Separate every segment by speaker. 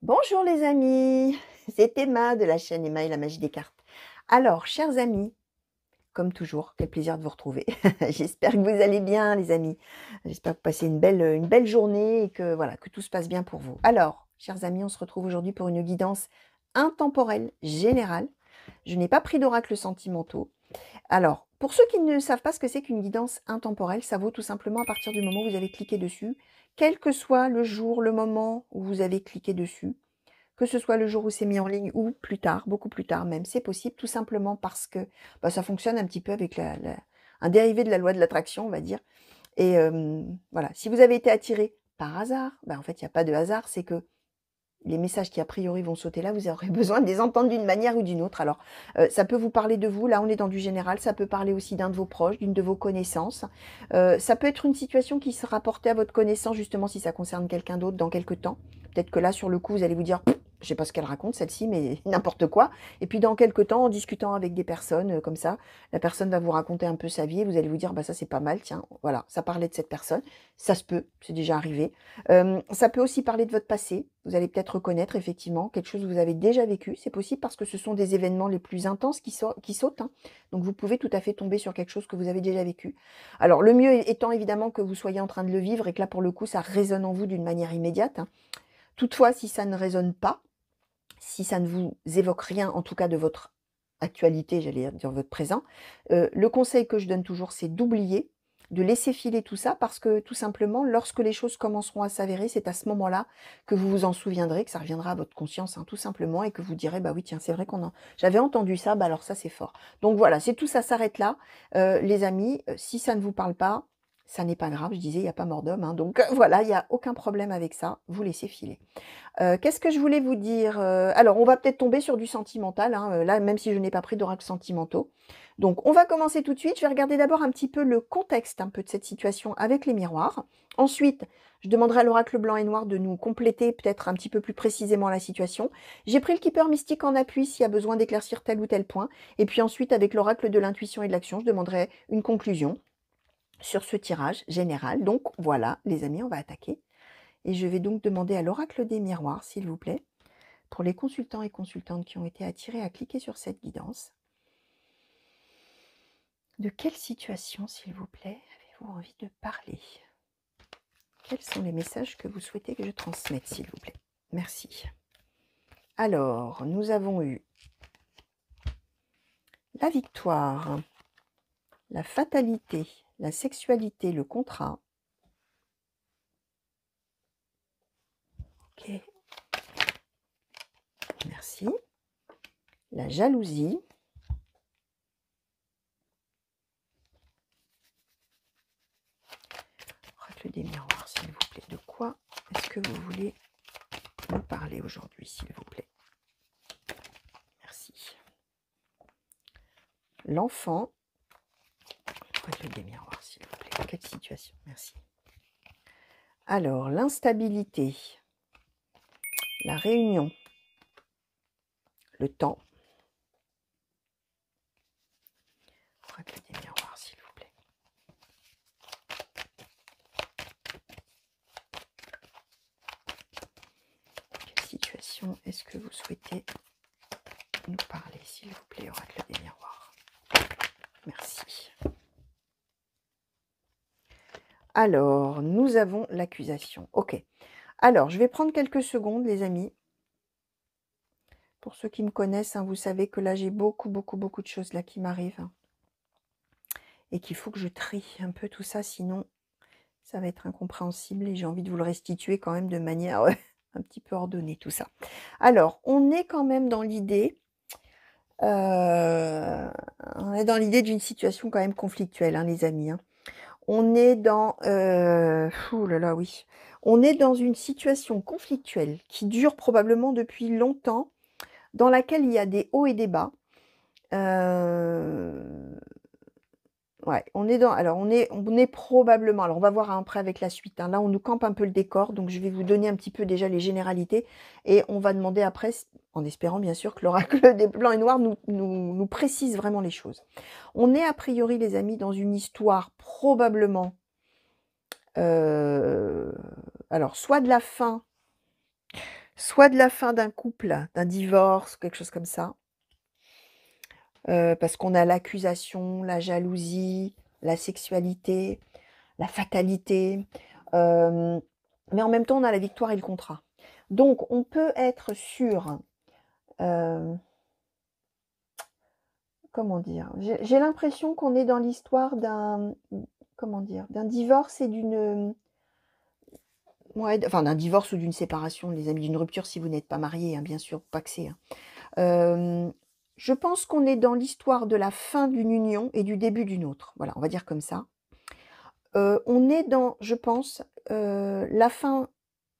Speaker 1: Bonjour les amis, c'est Emma de la chaîne Emma et la magie des cartes. Alors, chers amis, comme toujours, quel plaisir de vous retrouver. J'espère que vous allez bien les amis. J'espère que vous passez une belle journée et que, voilà, que tout se passe bien pour vous. Alors, chers amis, on se retrouve aujourd'hui pour une guidance intemporelle générale. Je n'ai pas pris d'oracle sentimentaux. Alors, pour ceux qui ne savent pas ce que c'est qu'une guidance intemporelle, ça vaut tout simplement à partir du moment où vous avez cliqué dessus, quel que soit le jour, le moment où vous avez cliqué dessus, que ce soit le jour où c'est mis en ligne ou plus tard, beaucoup plus tard même, c'est possible, tout simplement parce que ça fonctionne un petit peu avec un dérivé de la loi de l'attraction, on va dire. Et voilà, si vous avez été attiré par hasard, en fait, il n'y a pas de hasard, c'est que les messages qui a priori vont sauter là, vous aurez besoin de les entendre d'une manière ou d'une autre. Alors, ça peut vous parler de vous, là on est dans du général, ça peut parler aussi d'un de vos proches, d'une de vos connaissances. Ça peut être une situation qui sera rapportée à votre connaissance, justement si ça concerne quelqu'un d'autre dans quelques temps. Peut-être que là, sur le coup, vous allez vous dire, je sais pas ce qu'elle raconte, celle-ci, mais n'importe quoi. Et puis dans quelques temps, en discutant avec des personnes comme ça, la personne va vous raconter un peu sa vie et vous allez vous dire, ça c'est pas mal, tiens, voilà, ça parlait de cette personne. Ça se peut, c'est déjà arrivé. Ça peut aussi parler de votre passé. Vous allez peut-être reconnaître effectivement quelque chose que vous avez déjà vécu. C'est possible parce que ce sont des événements les plus intenses qui sautent. Hein. Donc vous pouvez tout à fait tomber sur quelque chose que vous avez déjà vécu. Alors le mieux étant évidemment que vous soyez en train de le vivre et que là pour le coup ça résonne en vous d'une manière immédiate. Hein. Toutefois, si ça ne résonne pas, si ça ne vous évoque rien, en tout cas de votre actualité, j'allais dire votre présent, le conseil que je donne toujours, c'est d'oublier, de laisser filer tout ça, parce que tout simplement, lorsque les choses commenceront à s'avérer, c'est à ce moment-là que vous vous en souviendrez, que ça reviendra à votre conscience, hein, tout simplement, et que vous direz, oui, tiens, c'est vrai j'avais entendu ça, alors ça, c'est fort. Donc voilà, c'est tout, ça s'arrête là. Les amis, si ça ne vous parle pas, ça n'est pas grave, je disais, il n'y a pas mort d'homme, hein, donc voilà, il n'y a aucun problème avec ça, vous laissez filer. Qu'est-ce que je voulais vous dire? Alors, on va peut-être tomber sur du sentimental, hein, là, même si je n'ai pas pris d'oracles sentimentaux. Donc, on va commencer tout de suite. Je vais regarder d'abord un petit peu le contexte un peu de cette situation avec les miroirs. Ensuite, je demanderai à l'oracle blanc et noir de nous compléter peut-être un petit peu plus précisément la situation. J'ai pris le keeper mystique en appui s'il y a besoin d'éclaircir tel ou tel point. Et puis ensuite, avec l'oracle de l'intuition et de l'action, je demanderai une conclusion sur ce tirage général. Donc, voilà, les amis, on va attaquer. Et je vais donc demander à l'oracle des miroirs, s'il vous plaît, pour les consultants et consultantes qui ont été attirés à cliquer sur cette guidance. De quelle situation, s'il vous plaît, avez-vous envie de parler? Quels sont les messages que vous souhaitez que je transmette, s'il vous plaît? Merci. Alors, nous avons eu la victoire, la fatalité, la sexualité, le contrat. Ok. Merci. La jalousie. Oracle des miroirs, s'il vous plaît. De quoi est-ce que vous voulez nous parler aujourd'hui, s'il vous plaît? Merci. L'enfant. Oracle des miroirs, s'il vous plaît. Quelle situation? Merci. Alors, l'instabilité. La réunion. Le temps. Oracle des miroirs, s'il vous plaît. Quelle situation est-ce que vous souhaitez nous parler, s'il vous plaît, oracle des miroirs? Merci. Alors, nous avons l'accusation. Ok. Alors, je vais prendre quelques secondes, les amis. Pour ceux qui me connaissent, hein, vous savez que là, j'ai beaucoup de choses là qui m'arrivent. Et qu'il faut que je trie un peu tout ça, sinon ça va être incompréhensible. Et j'ai envie de vous le restituer quand même de manière un petit peu ordonnée, tout ça. Alors, on est quand même dans l'idée... on est dans l'idée d'une situation quand même conflictuelle, hein, les amis. Hein. On est dans... ouh là là, oui. On est dans une situation conflictuelle qui dure probablement depuis longtemps, dans laquelle il y a des hauts et des bas. Ouais, on est dans... Alors, on est probablement... Alors, on va voir après avec la suite. Hein. Là, on nous campe un peu le décor. Donc, je vais vous donner un petit peu déjà les généralités. Et on va demander après, en espérant bien sûr que l'oracle des blancs et noirs nous précise vraiment les choses. On est a priori, les amis, dans une histoire probablement... alors, soit de la fin... soit de la fin d'un couple, d'un divorce, quelque chose comme ça, parce qu'on a l'accusation, la jalousie, la sexualité, la fatalité, mais en même temps, on a la victoire et le contrat. Donc on peut être sûr, comment dire? J'ai l'impression qu'on est dans l'histoire d'un, comment dire? D'un divorce et d'une, ouais, enfin d'un divorce ou d'une séparation, les amis, d'une rupture si vous n'êtes pas mariés, hein, bien sûr, pacsés, hein. Je pense qu'on est dans l'histoire de la fin d'une union et du début d'une autre. Voilà, on va dire comme ça. On est dans, je pense, la fin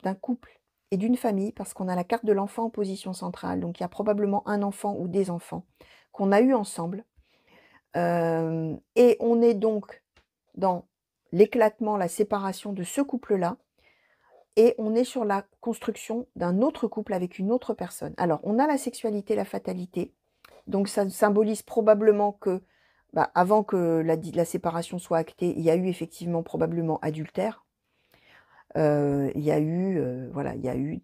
Speaker 1: d'un couple et d'une famille parce qu'on a la carte de l'enfant en position centrale. Donc il y a probablement un enfant ou des enfants qu'on a eus ensemble. Et on est donc dans l'éclatement, la séparation de ce couple-là et on est sur la construction d'un autre couple avec une autre personne. Alors, on a la sexualité, la fatalité, donc ça symbolise probablement que, bah, avant que la séparation soit actée, il y a eu effectivement probablement adultère. Il y a eu, voilà, il y a eu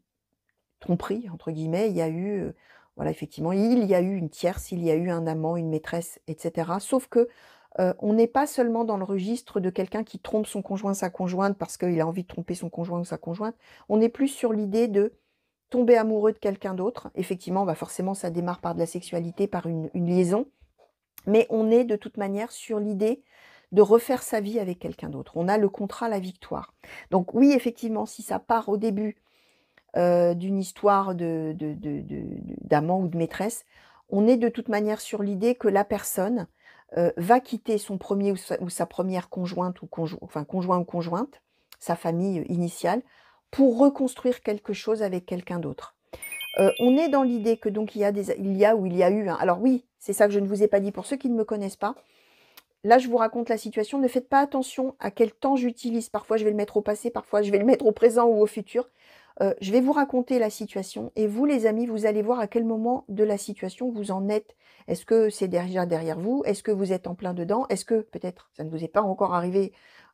Speaker 1: tromperie entre guillemets, il y a eu, voilà, effectivement, il y a eu une tierce, il y a eu un amant, une maîtresse, et cetera. Sauf que, on n'est pas seulement dans le registre de quelqu'un qui trompe son conjoint, sa conjointe, parce qu'il a envie de tromper son conjoint ou sa conjointe. On est plus sur l'idée de tomber amoureux de quelqu'un d'autre. Effectivement, bah, forcément, ça démarre par de la sexualité, par une liaison, mais on est de toute manière sur l'idée de refaire sa vie avec quelqu'un d'autre. On a le contrat, la victoire. Donc oui, effectivement, si ça part au début d'une histoire d'amant ou de maîtresse, on est de toute manière sur l'idée que la personne va quitter son premier ou sa première conjointe ou enfin conjoint ou conjointe, sa famille initiale, pour reconstruire quelque chose avec quelqu'un d'autre. On est dans l'idée que donc il y a ou il y a eu alors oui, c'est ça que je ne vous ai pas dit pour ceux qui ne me connaissent pas. Là, je vous raconte la situation. Ne faites pas attention à quel temps j'utilise. Parfois, je vais le mettre au passé, parfois, je vais le mettre au présent ou au futur. Je vais vous raconter la situation et vous, les amis, vous allez voir à quel moment de la situation vous en êtes. Est-ce que c'est déjà derrière vous? Est-ce que vous êtes en plein dedans? Est-ce que peut-être ça ne vous est pas encore arrivé?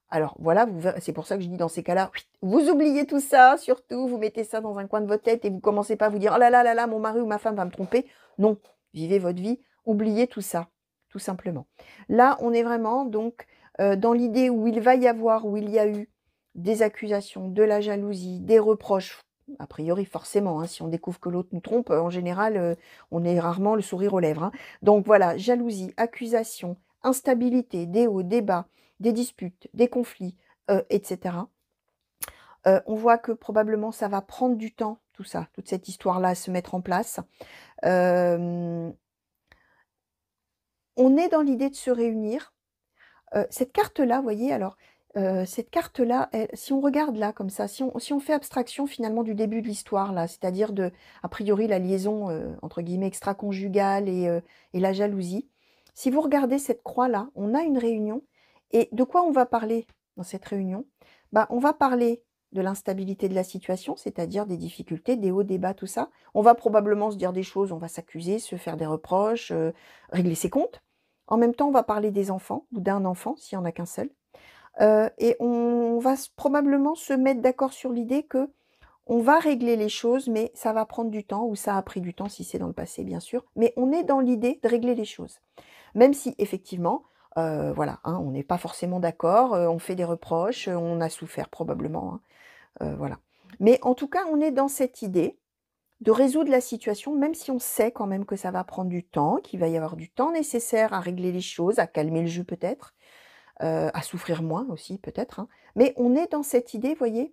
Speaker 1: Alors voilà, c'est pour ça que je dis dans ces cas-là, vous oubliez tout ça, surtout, vous mettez ça dans un coin de votre tête et vous commencez pas à vous dire, oh là là, mon mari ou ma femme va me tromper. Non, vivez votre vie, oubliez tout ça, tout simplement. Là, on est vraiment donc dans l'idée où il va y avoir, où il y a eu des accusations, de la jalousie, des reproches, a priori forcément, hein, si on découvre que l'autre nous trompe, en général, on est rarement le sourire aux lèvres, hein. Donc voilà, jalousie, accusation, instabilité, des hauts, des bas, des disputes, des conflits, etc. On voit que probablement ça va prendre du temps, tout ça, toute cette histoire-là à se mettre en place. On est dans l'idée de se réunir. Cette carte-là, vous voyez, alors, cette carte-là, si on regarde là, comme ça, si on fait abstraction finalement du début de l'histoire, là, c'est-à-dire a priori, la liaison, entre guillemets, extra-conjugale et la jalousie. Si vous regardez cette croix-là, on a une réunion. Et de quoi on va parler dans cette réunion? Bah, on va parler de l'instabilité de la situation, c'est-à-dire des difficultés, des hauts, des bas, tout ça. On va probablement se dire des choses, on va s'accuser, se faire des reproches, régler ses comptes. En même temps, on va parler des enfants ou d'un enfant, s'il n'y en a qu'un seul. Et on va probablement se mettre d'accord sur l'idée que on va régler les choses, mais ça va prendre du temps, ou ça a pris du temps si c'est dans le passé, bien sûr. Mais on est dans l'idée de régler les choses. Même si, effectivement, voilà, hein, on n'est pas forcément d'accord, on fait des reproches, on a souffert probablement, hein, voilà. Mais en tout cas, on est dans cette idée de résoudre la situation, même si on sait quand même que ça va prendre du temps, qu'il va y avoir du temps nécessaire à régler les choses, à calmer le jus peut-être, à souffrir moins aussi peut-être, hein. Mais on est dans cette idée, voyez,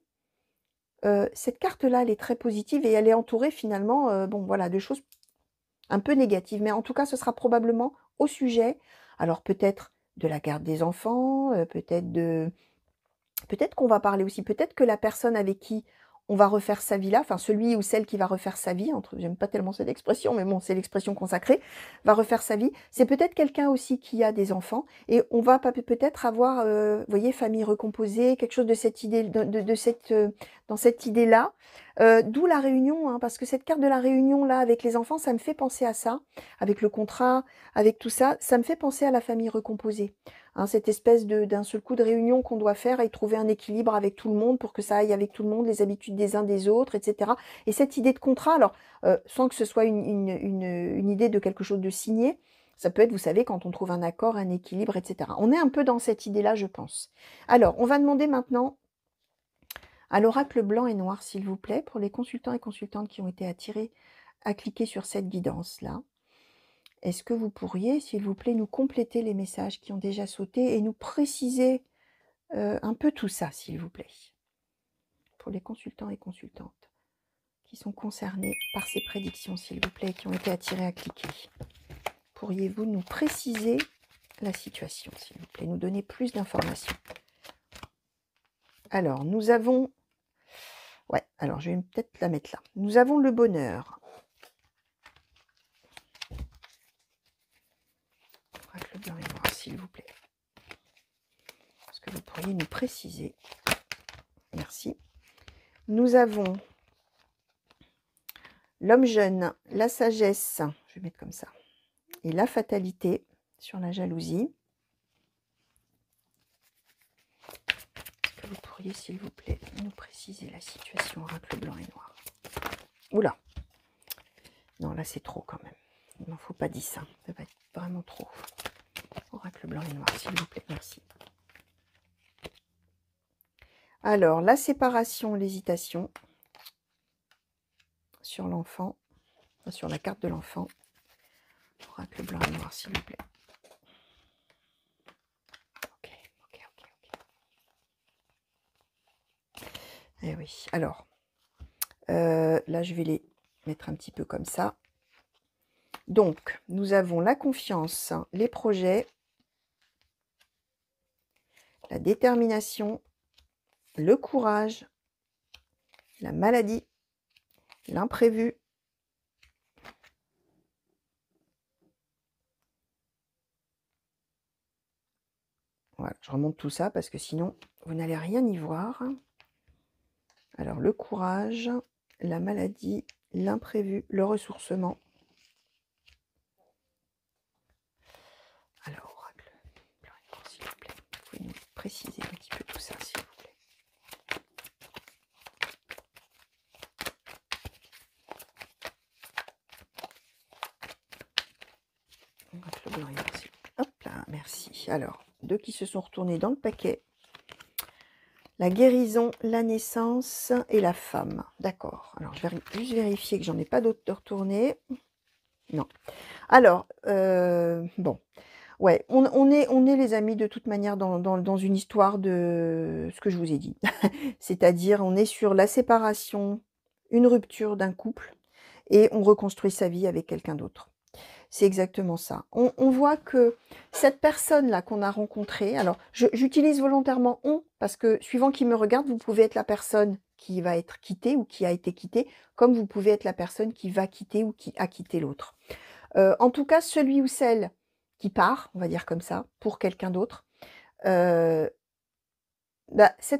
Speaker 1: cette carte-là, elle est très positive et elle est entourée finalement, bon voilà, de choses un peu négatives. Mais en tout cas, ce sera probablement au sujet, alors peut-être de la garde des enfants, peut-être qu'on va parler aussi, peut-être que la personne avec qui on va refaire sa vie là, enfin celui ou celle qui va refaire sa vie, j'aime pas tellement cette expression, mais bon, c'est l'expression consacrée, va refaire sa vie, c'est peut-être quelqu'un aussi qui a des enfants, et on va peut-être avoir, vous voyez, famille recomposée, quelque chose de cette idée, dans cette idée-là. D'où la réunion, hein, parce que cette carte de la réunion, là, avec les enfants, ça me fait penser à ça, avec le contrat, avec tout ça, ça me fait penser à la famille recomposée. Hein, cette espèce d'un seul coup de réunion qu'on doit faire et trouver un équilibre avec tout le monde pour que ça aille avec tout le monde, les habitudes des uns des autres, etc. Et cette idée de contrat, alors, sans que ce soit une idée de quelque chose de signé, ça peut être, vous savez, quand on trouve un accord, un équilibre, etc. On est un peu dans cette idée-là, je pense. Alors, on va demander maintenant à l'oracle blanc et noir, s'il vous plaît, pour les consultants et consultantes qui ont été attirés à cliquer sur cette guidance-là. Est-ce que vous pourriez, s'il vous plaît, nous compléter les messages qui ont déjà sauté et nous préciser un peu tout ça, s'il vous plaît, pour les consultants et consultantes qui sont concernés par ces prédictions, s'il vous plaît, qui ont été attirés à cliquer. Pourriez-vous nous préciser la situation, s'il vous plaît, nous donner plus d'informations? Alors, nous avons... Ouais, alors je vais peut-être la mettre là. Nous avons le bonheur. Oracle blanc et noir, s'il vous plaît. Est-ce que vous pourriez nous préciser? Merci. Nous avons l'homme jeune, la sagesse, je vais mettre comme ça, et la fatalité sur la jalousie. Est-ce que vous pourriez, s'il vous plaît, nous préciser la situation oracle blanc et noir? Oula. Non, là c'est trop quand même. Il m'en faut pas 10, hein. Ça va être vraiment trop. Oracle blanc et noir, s'il vous plaît, merci. Alors, la séparation, l'hésitation sur l'enfant, sur la carte de l'enfant. Oracle blanc et noir, s'il vous plaît. Ok. Eh oui, alors, là je vais les mettre un petit peu comme ça. Donc, nous avons la confiance, les projets, la détermination, le courage, la maladie, l'imprévu, voilà, je remonte tout ça parce que sinon, vous n'allez rien y voir. Alors, le courage, la maladie, l'imprévu, le ressourcement. Alors, oracle, s'il vous plaît, vous pouvez nous préciser un petit peu tout ça, s'il vous plaît. Oracle blanc et noir, s'il vous plaît. Hop là, merci. Alors, deux qui se sont retournés dans le paquet. La guérison, la naissance et la femme. D'accord. Alors, je vais juste vérifier que j'en ai pas d'autres de retournés. Non. Alors, bon. Ouais, on est les amis de toute manière dans une histoire de ce que je vous ai dit. C'est-à-dire, on est sur la séparation, une rupture d'un couple et on reconstruit sa vie avec quelqu'un d'autre. C'est exactement ça. On voit que cette personne-là qu'on a rencontrée, alors j'utilise volontairement « on » parce que suivant qui me regarde, vous pouvez être la personne qui va être quittée ou qui a été quittée, comme vous pouvez être la personne qui va quitter ou qui a quitté l'autre. En tout cas, celui ou celle qui part, on va dire comme ça, pour quelqu'un d'autre, cette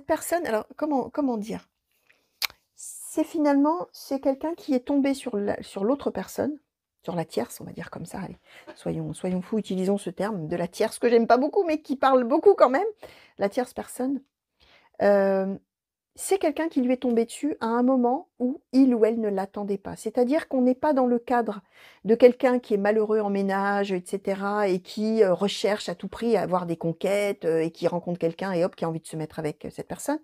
Speaker 1: personne, alors comment dire? C'est quelqu'un qui est tombé sur l'autre personne, sur la tierce, on va dire comme ça, allez, soyons fous, utilisons ce terme de la tierce que j'aime pas beaucoup, mais qui parle beaucoup quand même, la tierce personne. C'est quelqu'un qui lui est tombé dessus à un moment où il ou elle ne l'attendait pas. C'est-à-dire qu'on n'est pas dans le cadre de quelqu'un qui est malheureux en ménage, etc., et qui recherche à tout prix à avoir des conquêtes, et qui rencontre quelqu'un et hop, qui a envie de se mettre avec cette personne.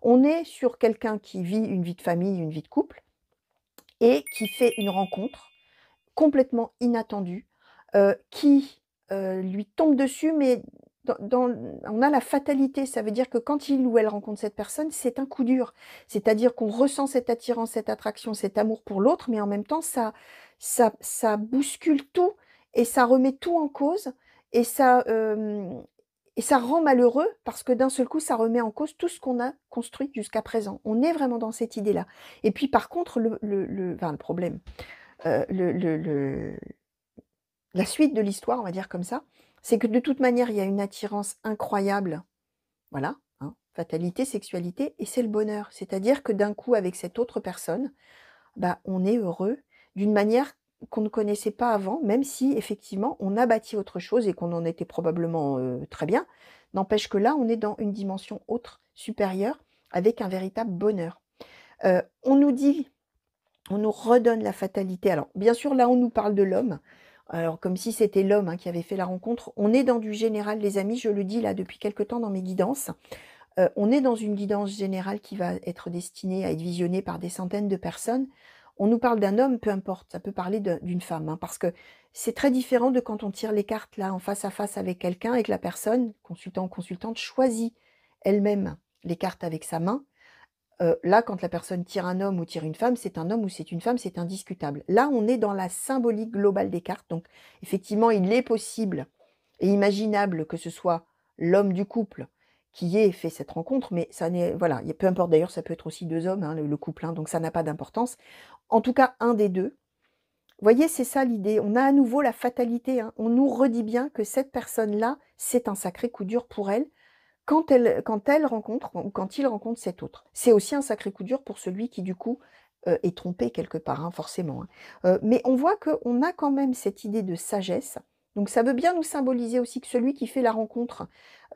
Speaker 1: On est sur quelqu'un qui vit une vie de famille, une vie de couple, et qui fait une rencontre complètement inattendue, qui lui tombe dessus, mais on a la fatalité, ça veut dire que quand il ou elle rencontre cette personne, c'est un coup dur. C'est-à-dire qu'on ressent cette attirance, cette attraction, cet amour pour l'autre, mais en même temps, ça bouscule tout et ça remet tout en cause et ça rend malheureux parce que d'un seul coup, ça remet en cause tout ce qu'on a construit jusqu'à présent. On est vraiment dans cette idée-là. Et puis par contre, le problème, la suite de l'histoire, on va dire comme ça, c'est que de toute manière, il y a une attirance incroyable. Voilà, hein, Fatalité, sexualité, et c'est le bonheur. C'est-à-dire que d'un coup, avec cette autre personne, bah, on est heureux d'une manière qu'on ne connaissait pas avant, même si effectivement on a bâti autre chose et qu'on en était probablement, très bien. N'empêche que là, on est dans une dimension autre, supérieure, avec un véritable bonheur. On nous dit, on nous redonne la fatalité. Alors bien sûr, là, on nous parle de l'homme, alors comme si c'était l'homme, hein, qui avait fait la rencontre. On est dans du général, les amis, je le dis là depuis quelque temps dans mes guidances. On est dans une guidance générale qui va être destinée à être visionnée par des centaines de personnes. On nous parle d'un homme, peu importe, ça peut parler d'une femme, hein, parce que c'est très différent de quand on tire les cartes là en face à face avec quelqu'un et que la personne, consultant ou consultante, choisit elle-même les cartes avec sa main. Là, quand la personne tire un homme ou tire une femme, c'est un homme ou c'est une femme, c'est indiscutable. Là, on est dans la symbolique globale des cartes, donc effectivement, il est possible et imaginable que ce soit l'homme du couple qui ait fait cette rencontre, mais ça n'est voilà, peu importe d'ailleurs, ça peut être aussi 2 hommes, hein, le couple, hein, donc ça n'a pas d'importance. En tout cas, un des 2. Vous voyez, c'est ça l'idée. On a à nouveau la fatalité, hein. On nous redit bien que cette personne-là, c'est un sacré coup dur pour elle, quand elle rencontre ou quand il rencontre cet autre. C'est aussi un sacré coup dur pour celui qui, du coup, est trompé quelque part, hein, forcément, hein. Mais on voit qu'on a quand même cette idée de sagesse. Donc ça veut bien nous symboliser aussi que celui qui fait la rencontre,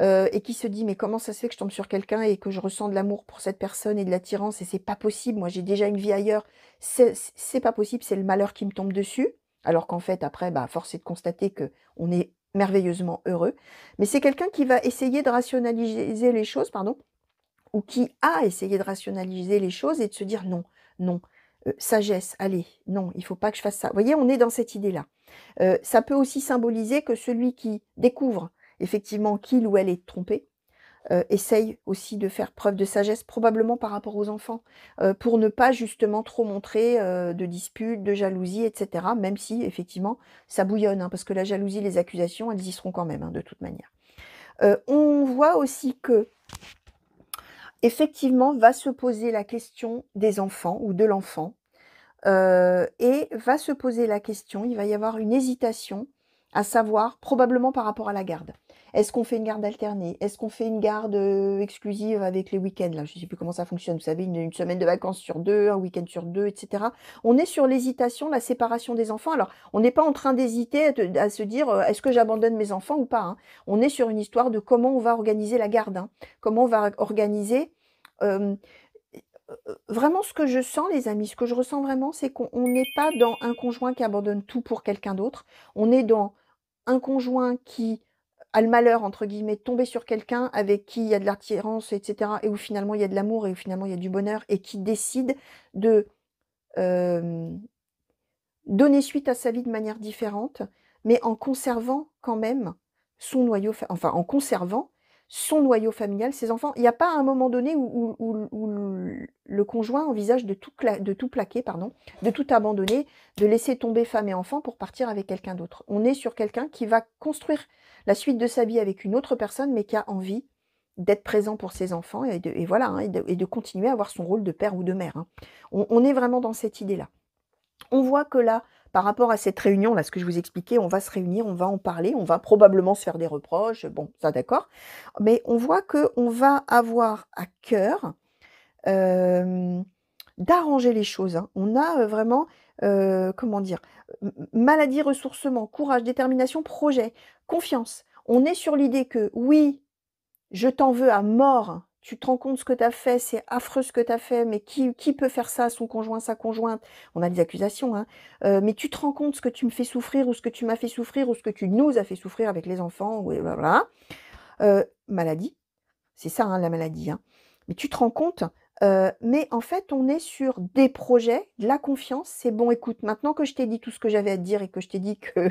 Speaker 1: et qui se dit: «Mais comment ça se fait que je tombe sur quelqu'un et que je ressens de l'amour pour cette personne et de l'attirance et c'est pas possible, moi j'ai déjà une vie ailleurs, c'est pas possible, c'est le malheur qui me tombe dessus». Alors qu'en fait après, bah, force est de constater qu'on est merveilleusement heureux. Mais c'est quelqu'un qui va essayer de rationaliser les choses, pardon, ou qui a essayé de rationaliser les choses et de se dire: «Non, non, sagesse, allez, non, il faut pas que je fasse ça». Vous voyez, on est dans cette idée-là. Ça peut aussi symboliser que celui qui découvre effectivement qu'il ou elle est trompé, essaye aussi de faire preuve de sagesse, probablement par rapport aux enfants, pour ne pas justement trop montrer, de disputes, de jalousie et cetera, même si effectivement ça bouillonne, hein, parce que la jalousie, les accusations, elles y seront quand même, hein, de toute manière. On voit aussi que effectivement va se poser la question des enfants ou de l'enfant. Et va se poser la question, il va y avoir une hésitation, à savoir probablement par rapport à la garde. Est-ce qu'on fait une garde alternée? Est-ce qu'on fait une garde, exclusive avec les week-ends là? Je ne sais plus comment ça fonctionne, vous savez, une semaine de vacances sur 2, un week-end sur 2, et cetera. On est sur l'hésitation, la séparation des enfants. Alors, on n'est pas en train d'hésiter à se dire, «Est-ce que j'abandonne mes enfants ou pas?» hein. On est sur une histoire de comment on va organiser la garde, hein. Comment on va organiser, hem vraiment ce que je sens les amis, ce que je ressens vraiment, c'est qu'on n'est pas dans un conjoint qui abandonne tout pour quelqu'un d'autre. On est dans un conjoint qui a le «malheur» entre guillemets de tomber sur quelqu'un avec qui il y a de l'attirance et cetera et où finalement il y a de l'amour et où finalement il y a du bonheur et qui décide de, hem, donner suite à sa vie de manière différente, mais en conservant quand même son noyau fa enfin en conservant son noyau familial, ses enfants. Il n'y a pas un moment donné où le conjoint envisage de tout plaquer, pardon, de tout abandonner, de laisser tomber femme et enfants pour partir avec quelqu'un d'autre. On est sur quelqu'un qui va construire la suite de sa vie avec une autre personne, mais qui a envie d'être présent pour ses enfants et voilà, hein, et de continuer à avoir son rôle de père ou de mère, hein. On est vraiment dans cette idée-là. On voit que là, par rapport à cette réunion-là, ce que je vous expliquais, on va se réunir, on va en parler, on va probablement se faire des reproches, bon, ça d'accord. Mais on voit qu'on va avoir à cœur, hem, d'arranger les choses, hein. On a, vraiment, comment dire? Maladie, ressourcement, courage, détermination, projet, confiance. On est sur l'idée que oui, je t'en veux à mort. Tu te rends compte ce que tu as fait, c'est affreux ce que tu as fait, mais qui peut faire ça à son conjoint, sa conjointe? On a des accusations, hein. Mais tu te rends compte ce que tu me fais souffrir ou ce que tu m'as fait souffrir ou ce que tu nous as fait souffrir avec les enfants ou voilà. Maladie, c'est ça, hein, la maladie, hein. Mais tu te rends compte? Mais en fait, on est sur des projets, de la confiance. C'est bon, écoute, maintenant que je t'ai dit tout ce que j'avais à te dire et que je t'ai dit que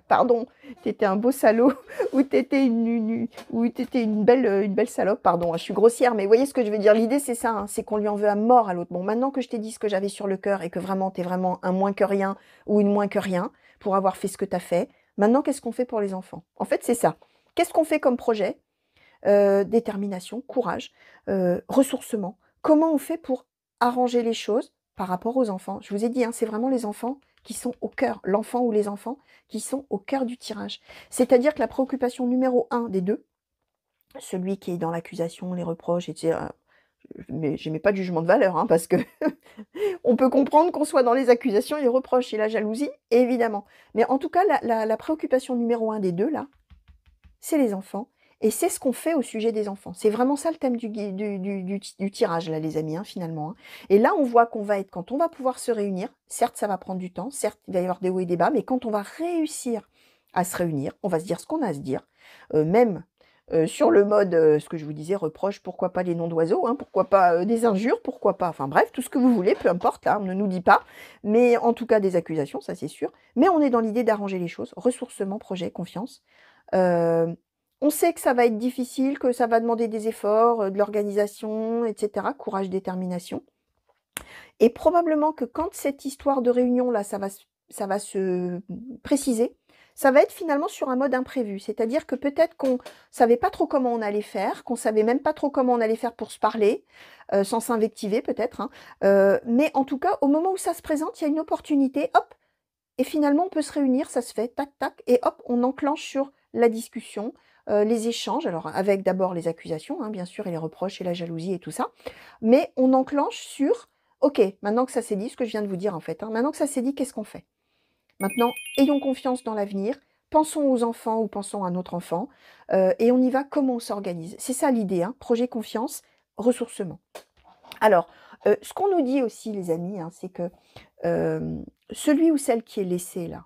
Speaker 1: pardon, tu étais un beau salaud ou tu étais une belle salope, pardon, hein, je suis grossière, mais vous voyez ce que je veux dire? L'idée, c'est ça, hein, c'est qu'on lui en veut à mort à l'autre. Bon, maintenant que je t'ai dit ce que j'avais sur le cœur et que vraiment, tu es vraiment un moins que rien ou une moins que rien pour avoir fait ce que tu as fait, maintenant, qu'est-ce qu'on fait pour les enfants? En fait, c'est ça. Qu'est-ce qu'on fait comme projet? Détermination, courage, ressourcement. Comment on fait pour arranger les choses par rapport aux enfants? Je vous ai dit, hein, c'est vraiment les enfants qui sont au cœur, l'enfant ou les enfants qui sont au cœur du tirage. C'est-à-dire que la préoccupation numéro 1 des 2, celui qui est dans l'accusation, les reproches, etc. Mais je mets pas de jugement de valeur, hein, parce que on peut comprendre qu'on soit dans les accusations et les reproches et la jalousie, évidemment. Mais en tout cas, la préoccupation numéro 1 des deux, là, c'est les enfants. Et c'est ce qu'on fait au sujet des enfants. C'est vraiment ça le thème du tirage, là, les amis, hein, finalement. Hein. Et là, on voit qu'on va être, quand on va pouvoir se réunir, certes, ça va prendre du temps, certes, il va y avoir des hauts et des bas, mais quand on va réussir à se réunir, on va se dire ce qu'on a à se dire, même sur le mode, ce que je vous disais, reproche, pourquoi pas les noms d'oiseaux, hein, pourquoi pas des injures, pourquoi pas, enfin bref, tout ce que vous voulez, peu importe, là, on ne nous dit pas, mais en tout cas des accusations, ça c'est sûr. Mais on est dans l'idée d'arranger les choses, ressourcement, projet, confiance. Euh, on sait que ça va être difficile, que ça va demander des efforts, de l'organisation, etc. Courage, détermination. Et probablement que quand cette histoire de réunion-là, ça va se préciser, ça va être finalement sur un mode imprévu. C'est-à-dire que peut-être qu'on savait pas trop comment on allait faire, qu'on savait même pas trop comment on allait faire pour se parler, sans s'invectiver peut-être. Hein. Mais en tout cas, au moment où ça se présente, il y a une opportunité, hop, et finalement on peut se réunir, ça se fait, tac, tac, et hop, on enclenche sur la discussion, les échanges, alors avec d'abord les accusations, hein, bien sûr, et les reproches et la jalousie et tout ça, mais on enclenche sur, ok, maintenant que ça s'est dit, ce que je viens de vous dire en fait, hein, maintenant que ça s'est dit, qu'est-ce qu'on fait? Maintenant, ayons confiance dans l'avenir, pensons aux enfants ou pensons à notre enfant, et on y va, comment on s'organise. C'est ça l'idée, hein, projet confiance, ressourcement. Alors, ce qu'on nous dit aussi, les amis, hein, c'est que celui ou celle qui est laissé là,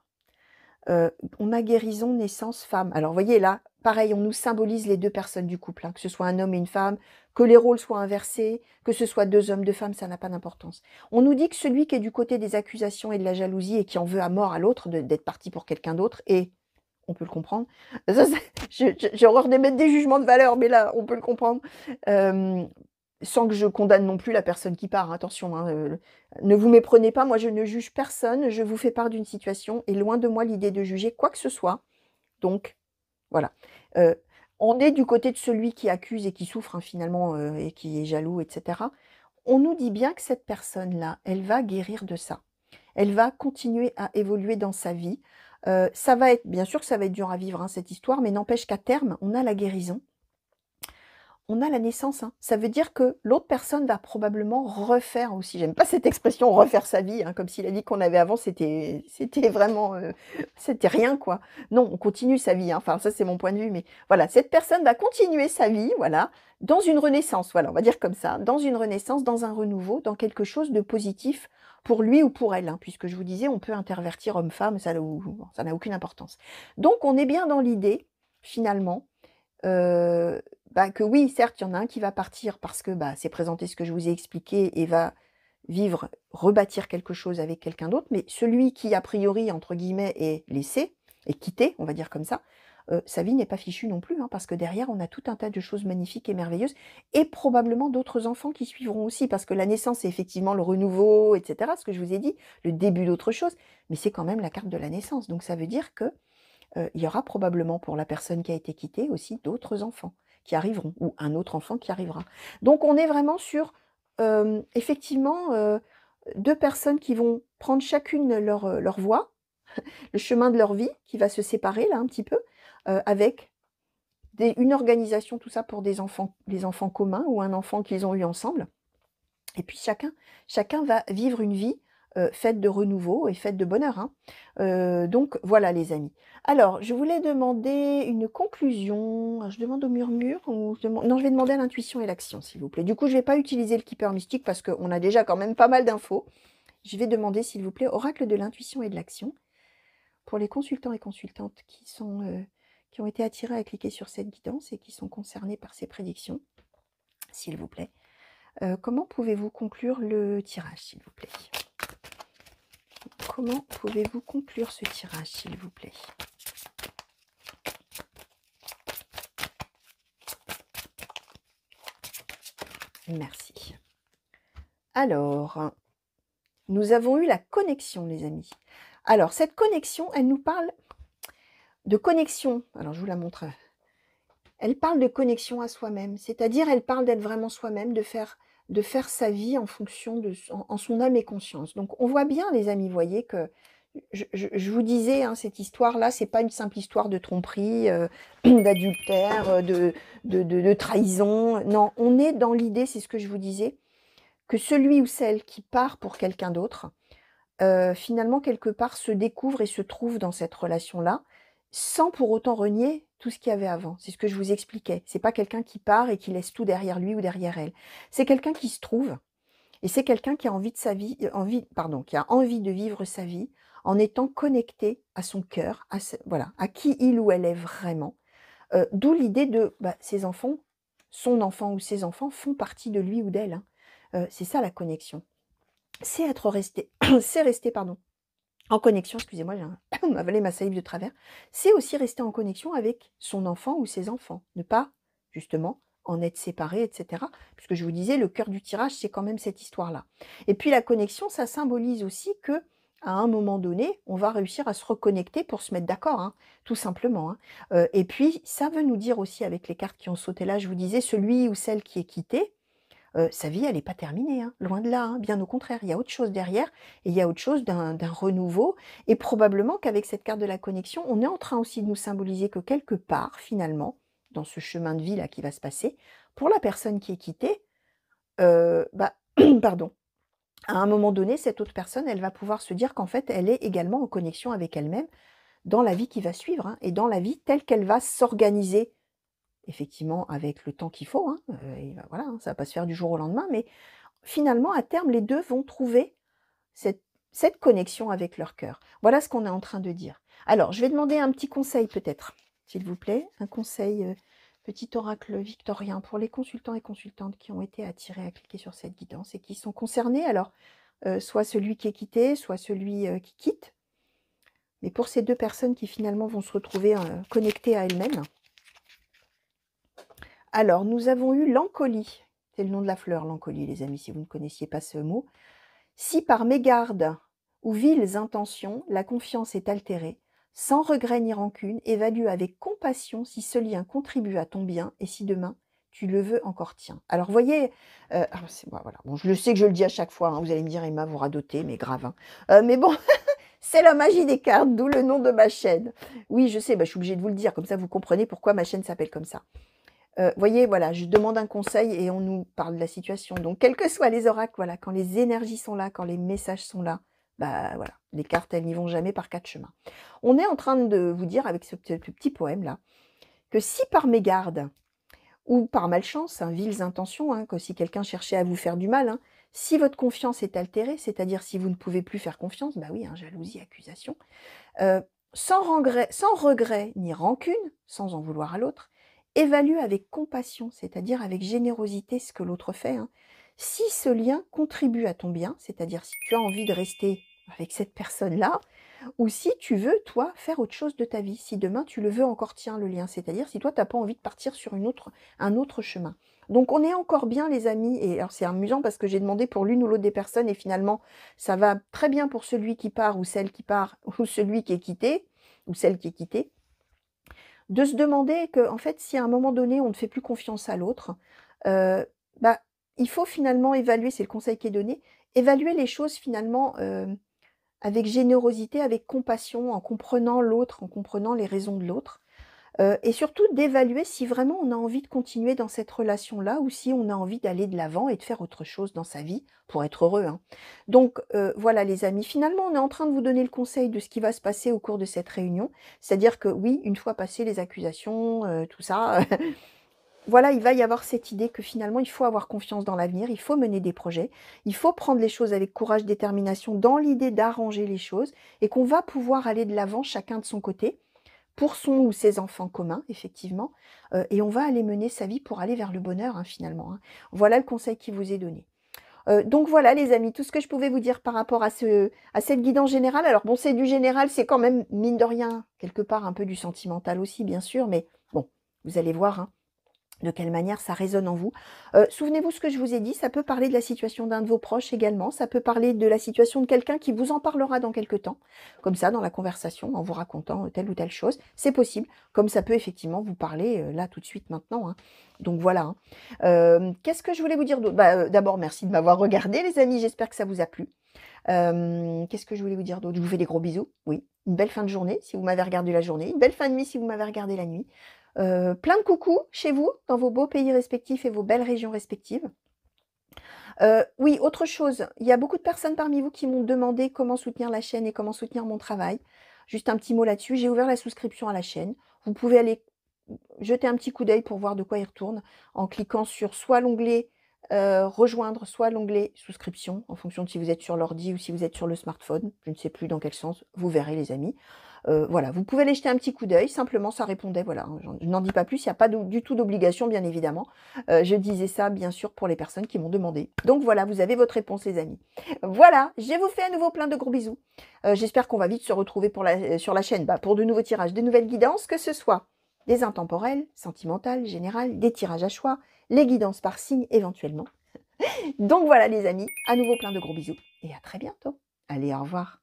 Speaker 1: on a guérison, naissance, femme. Alors, vous voyez là, pareil, on nous symbolise les deux personnes du couple, hein, que ce soit un homme et une femme, que les rôles soient inversés, que ce soit deux hommes, deux femmes, ça n'a pas d'importance. On nous dit que celui qui est du côté des accusations et de la jalousie et qui en veut à mort à l'autre d'être parti pour quelqu'un d'autre, et on peut le comprendre. Ça, j'ai horreur d'émettre des jugements de valeur, mais là, on peut le comprendre. Sans que je condamne non plus la personne qui part, attention, hein, ne vous méprenez pas, moi je ne juge personne, je vous fais part d'une situation, et loin de moi l'idée de juger quoi que ce soit, donc voilà. On est du côté de celui qui accuse et qui souffre, hein, finalement, et qui est jaloux, etc. On nous dit bien que cette personne-là, elle va guérir de ça. Elle va continuer à évoluer dans sa vie. Ça va être, bien sûr que ça va être dur à vivre, hein, cette histoire, mais n'empêche qu'à terme, on a la guérison. On a la naissance. Hein. Ça veut dire que l'autre personne va probablement refaire aussi. J'aime pas cette expression refaire sa vie, hein, comme si la vie qu'on avait avant c'était vraiment c'était rien quoi. Non, on continue sa vie. Hein. Enfin ça c'est mon point de vue, mais voilà, cette personne va continuer sa vie, voilà, dans une renaissance. Voilà, on va dire comme ça, dans une renaissance, dans un renouveau, dans quelque chose de positif pour lui ou pour elle, hein, puisque je vous disais, on peut intervertir homme-femme, ça n'a aucune importance. Donc on est bien dans l'idée finalement que oui, certes, il y en a un qui va partir parce que c'est présenté ce que je vous ai expliqué et va vivre, rebâtir quelque chose avec quelqu'un d'autre, mais celui qui, a priori, entre guillemets, est laissé, est quitté, on va dire comme ça, sa vie n'est pas fichue non plus, hein, parce que derrière, on a tout un tas de choses magnifiques et merveilleuses, et probablement d'autres enfants qui suivront aussi, parce que la naissance, c'est effectivement le renouveau, etc., ce que je vous ai dit, le début d'autre chose, mais c'est quand même la carte de la naissance, donc ça veut dire que il y aura probablement pour la personne qui a été quittée aussi d'autres enfants qui arriveront, ou un autre enfant qui arrivera. Donc on est vraiment sur, effectivement, deux personnes qui vont prendre chacune leur voie, le chemin de leur vie qui va se séparer là un petit peu, avec une organisation, tout ça pour des enfants communs ou un enfant qu'ils ont eu ensemble. Et puis chacun va vivre une vie faite de renouveau et faite de bonheur. Hein. Donc voilà les amis. Alors, je voulais demander une conclusion. Je demande au murmure ou non, je vais demander à l'intuition et l'action, s'il vous plaît. Du coup, je ne vais pas utiliser le keeper mystique parce qu'on a déjà quand même pas mal d'infos. Je vais demander, s'il vous plaît, oracle de l'intuition et de l'action pour les consultants et consultantes qui ont été attirés à cliquer sur cette guidance et qui sont concernés par ces prédictions, s'il vous plaît. Comment pouvez-vous conclure le tirage, s'il vous plaît? Comment pouvez-vous conclure ce tirage, s'il vous plaît? Merci. Alors, nous avons eu la connexion, les amis. Alors, cette connexion, elle nous parle de connexion. Alors, je vous la montre. Elle parle de connexion à soi-même, c'est-à-dire elle parle d'être vraiment soi-même, de faire sa vie en fonction en son âme et conscience. Donc on voit bien, les amis, voyez que je vous disais, hein, cette histoire-là, c'est pas une simple histoire de tromperie, d'adultère, de trahison. Non, on est dans l'idée, c'est ce que je vous disais, que celui ou celle qui part pour quelqu'un d'autre, finalement, quelque part, se découvre et se trouve dans cette relation-là, sans pour autant renier tout ce qu'il y avait avant. C'est ce que je vous expliquais. C'est pas quelqu'un qui part et qui laisse tout derrière lui ou derrière elle. C'est quelqu'un qui se trouve et c'est quelqu'un qui a envie de sa vie, qui a envie de vivre sa vie en étant connecté à son cœur, voilà, à qui il ou elle est vraiment. D'où l'idée de ses enfants, son enfant ou ses enfants font partie de lui ou d'elle, hein. C'est ça la connexion. C'est être resté, c'est rester, pardon, en connexion, excusez-moi, j'ai avalé ma salive de travers. C'est aussi rester en connexion avec son enfant ou ses enfants. Ne pas, justement, en être séparé, etc. Puisque je vous disais, le cœur du tirage, c'est quand même cette histoire-là. Et puis la connexion, ça symbolise aussi que à un moment donné, on va réussir à se reconnecter pour se mettre d'accord, hein, tout simplement, hein. Et puis, ça veut nous dire aussi, avec les cartes qui ont sauté là, je vous disais, celui ou celle qui est quitté, sa vie, elle n'est pas terminée, hein, loin de là, hein, bien au contraire. Il y a autre chose derrière et il y a autre chose d'un renouveau. Et probablement qu'avec cette carte de la connexion, on est en train aussi de nous symboliser que quelque part, finalement, dans ce chemin de vie là qui va se passer, pour la personne qui est quittée, pardon, à un moment donné, cette autre personne, elle va pouvoir se dire qu'en fait, elle est également en connexion avec elle-même dans la vie qui va suivre, hein, et dans la vie telle qu'elle va s'organiser. Effectivement, avec le temps qu'il faut, hein, et voilà, hein, ça va pas se faire du jour au lendemain, mais finalement, à terme, les 2 vont trouver cette connexion avec leur cœur. Voilà ce qu'on est en train de dire. Alors, je vais demander un petit conseil peut-être, s'il vous plaît, un conseil, petit oracle victorien pour les consultants et consultantes qui ont été attirés à cliquer sur cette guidance et qui sont concernés. Alors, soit celui qui est quitté, soit celui, qui quitte. Mais pour ces 2 personnes qui finalement vont se retrouver, connectées à elles-mêmes. Alors, nous avons eu l'encolie. C'est le nom de la fleur, l'encolie, les amis, si vous ne connaissiez pas ce mot. Si par mégarde ou viles intentions, la confiance est altérée, sans regret ni rancune, évalue avec compassion si ce lien contribue à ton bien et si demain tu le veux encore tiens. Alors, voyez, voilà. Bon, je le sais que je le dis à chaque fois, hein, vous allez me dire, Emma, vous radotez, mais grave. Hein. Mais bon, c'est la magie des cartes, d'où le nom de ma chaîne. Oui, je sais, je suis obligée de vous le dire, comme ça vous comprenez pourquoi ma chaîne s'appelle comme ça. Voyez, voilà, je demande un conseil et on nous parle de la situation. Donc, quels que soient les oracles, voilà, quand les énergies sont là, quand les messages sont là, voilà, les cartes, elles n'y vont jamais par 4 chemins. On est en train de vous dire, avec ce petit poème-là, que si par mégarde ou par malchance, hein, viles intentions, hein, que si quelqu'un cherchait à vous faire du mal, hein, si votre confiance est altérée, c'est-à-dire si vous ne pouvez plus faire confiance, oui, hein, jalousie, accusation, sans regret ni rancune, sans en vouloir à l'autre, évalue avec compassion, c'est-à-dire avec générosité ce que l'autre fait. Hein. Si ce lien contribue à ton bien, c'est-à-dire si tu as envie de rester avec cette personne-là, ou si tu veux, toi, faire autre chose de ta vie, si demain tu le veux encore, tiens, le lien, c'est-à-dire si toi, tu n'as pas envie de partir sur un autre chemin. Donc, on est encore bien, les amis, et alors c'est amusant parce que j'ai demandé pour l'une ou l'autre des personnes, et finalement, ça va très bien pour celui qui part, ou celle qui part, ou celui qui est quitté, ou celle qui est quittée, de se demander que, en fait, si à un moment donné, on ne fait plus confiance à l'autre, il faut finalement évaluer, c'est le conseil qui est donné, évaluer les choses finalement avec générosité, avec compassion, en comprenant l'autre, en comprenant les raisons de l'autre. Et surtout d'évaluer si vraiment on a envie de continuer dans cette relation-là ou si on a envie d'aller de l'avant et de faire autre chose dans sa vie pour être heureux. Hein. Donc voilà les amis, finalement on est en train de vous donner le conseil de ce qui va se passer au cours de cette réunion. C'est-à-dire que oui, une fois passées les accusations, tout ça, voilà, il va y avoir cette idée que finalement il faut avoir confiance dans l'avenir, il faut mener des projets, il faut prendre les choses avec courage, détermination dans l'idée d'arranger les choses et qu'on va pouvoir aller de l'avant chacun de son côté pour son ou ses enfants communs, effectivement, et on va aller mener sa vie pour aller vers le bonheur, hein, finalement. Hein. Voilà le conseil qui vous est donné. Donc voilà les amis, tout ce que je pouvais vous dire par rapport à cette guidance générale. Alors bon, c'est du général, c'est quand même, mine de rien, quelque part un peu du sentimental aussi, bien sûr, mais bon, vous allez voir, hein, de quelle manière ça résonne en vous. Souvenez-vous ce que je vous ai dit, ça peut parler de la situation d'un de vos proches également, ça peut parler de la situation de quelqu'un qui vous en parlera dans quelques temps, comme ça, dans la conversation, en vous racontant telle ou telle chose, c'est possible, comme ça peut effectivement vous parler là, tout de suite, maintenant. Hein. Donc voilà. Hein. Qu'est-ce que je voulais vous dire d'autre ? D'abord, merci de m'avoir regardé, les amis, j'espère que ça vous a plu. Qu'est-ce que je voulais vous dire d'autre? Je vous fais des gros bisous, oui. Une belle fin de journée si vous m'avez regardé la journée, une belle fin de nuit si vous m'avez regardé la nuit. Plein de coucou chez vous, dans vos beaux pays respectifs et vos belles régions respectives. Oui, autre chose, il y a beaucoup de personnes parmi vous qui m'ont demandé comment soutenir la chaîne et comment soutenir mon travail. Juste un petit mot là-dessus, j'ai ouvert la souscription à la chaîne. Vous pouvez aller jeter un petit coup d'œil pour voir de quoi il retourne en cliquant sur soit l'onglet rejoindre, soit l'onglet souscription, en fonction de si vous êtes sur l'ordi ou si vous êtes sur le smartphone. Je ne sais plus dans quel sens, vous verrez les amis. Voilà, vous pouvez aller jeter un petit coup d'œil, simplement ça répondait, voilà, je n'en dis pas plus, il n'y a pas du tout d'obligation bien évidemment. Je disais ça bien sûr pour les personnes qui m'ont demandé. Donc voilà, vous avez votre réponse les amis. Voilà, je vous fais à nouveau plein de gros bisous. J'espère qu'on va vite se retrouver sur la chaîne pour de nouveaux tirages, de nouvelles guidances, que ce soit des intemporels, sentimentales, générales, des tirages à choix, les guidances par signe éventuellement. Donc voilà les amis, à nouveau plein de gros bisous et à très bientôt. Allez, au revoir.